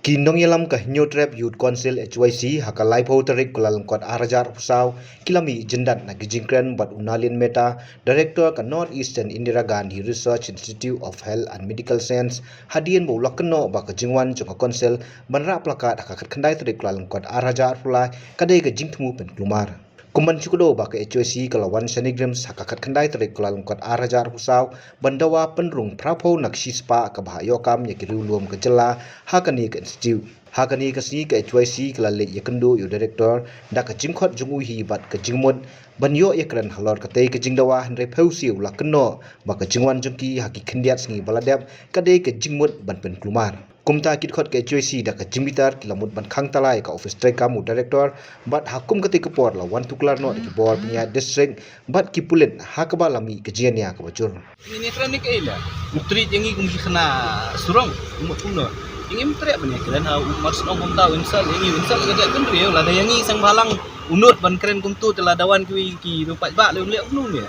Kinong yalam ka New Trap Youth Council HYC hakalai pau tarik kulalangkot arajar pusau kilami jendat na gijingkren bat unalin meta Director ka North Eastern Indira Gandhi Research Institute of Health and Medical Science hadian bau lakno ba ka jingwan jonga council banra plakat hakakat kandai tarik kulalangkot arajar pulai kadai ka jingtmu pen klumar. Kumban cukudo ba ka HYC kalawan sanigrams hakakat kandai tarik kulalangkot arajar pusau bandawa penrung prapo naksispa ka bahayokam yakiru luam kejela hakani ka institute. Hakani ka si ka HYC kalale yakendo yo director da ka jingkhot jungu hi bat ka jingmod banyo yakran halor ka tei ka jingdawa handre phausiu lakno ba ka jingwan jungki haki khendiat singi baladep kadai ka jingmod ban pen klumar. Kumta kitkhot ke HYC da ka jingbitar kilamut ban khang talai ka office trai kamu director bat hakum kate kapor la wan tuklar no ki bor punya district bat kipulen hakaba lami kejiania ka bacur. Ini keren ni kaila. Mutri jangi kung kena surong umut puno. Ingin teriak banyak keren maksud om tahu insal kerja kan dia lah ada yangi sang balang unut ban keren kum tu telah dawan ki rupat ba le lek unu ni.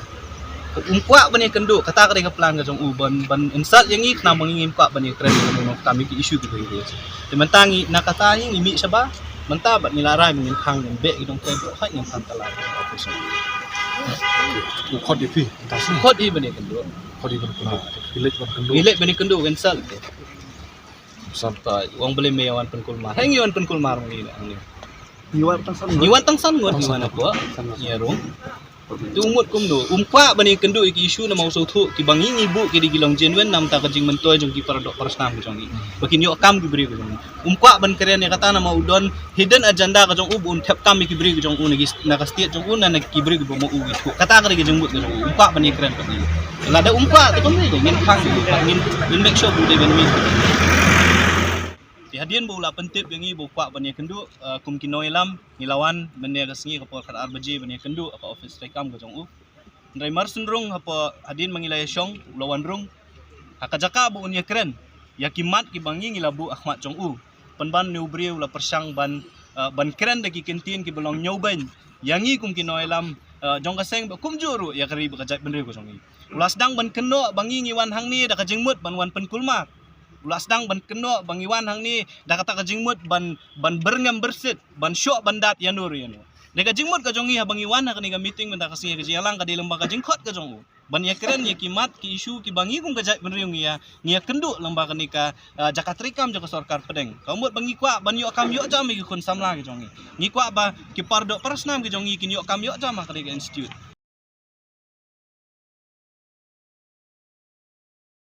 Umkuak banyak kenduk kata kare ka pelang ka jong ban insal yangi kena mengingin kuak banyak keren kami ki isu tu dia. Tementangi nak kata yang imi saba mentah bat nilarai mengin khang yang bek idong kren hak yang pantalai office. Kod itu, Kod i banyak kenduk. kod itu berkenaan. Bilik banyak kenduk insal. Sampai uang beli meyawan penkulmar. Hang yawan penkulmar ni ni. Niwan tangsan ngot di mana ko? Ya rong. Tu umut kum do. Umpa bani kendu iki isu na mau sautu ki bangi ibu ki di gilong jenwen nam ta kajing mentoy jong ki paradok parasnam jong ni. Bakin yo kam ki beri ko jong. Umpa ban keren ya kata na mau udon hidden agenda ka jong ubun tap kam ki beri ko jong un na ka stiet jong un na ki beri ko mo ugi. Kata ka ki jong but jong. Umpa bani keren ko ni. Lada umpa tu kum ni ngin khang ngin make sure bude ben mi. Hadian bola pentip yang ini buka banyak kendu kumkin noilam nilawan banyak kesengi kapal kat arbaji banyak kendu apa office rekam ke jong u. Ndai marsun rong apa hadian mengilai syong lawan rong hakajaka bu unya keren yakimat ki bangi ngilabu Ahmad jong u. Penban neubri ula persang ban keren daki kentin ki belong nyoban yangi kumkin noilam jong kaseng kum juru ya kari bekajat benri ko jong i. Ulas dang ban keno bangi ngiwan hang ni da kajengmut ban wan penkulmar. Ulas dang ban keno bang Iwan hang ni dah kata kajingmut ban berngam bersit ban syok bandat yanur yanu. Deka jingmut ka jongi bang Iwan hang ni ka meeting benda kasih ka jalang ka di lembaga jingkot ka jongu. Ban ya keren ya kimat ki isu ki bangi kung kajai benriung ya ngia kendu lembaga ni ka jakat rikam jaka sarkar pedeng. Kaumut bangi kwa ban yo kam yo jam ki kun samla ka jongi. Ngi kwa ba ki pardo parasnam ki jongi ki yo kam yo jam ka di institute.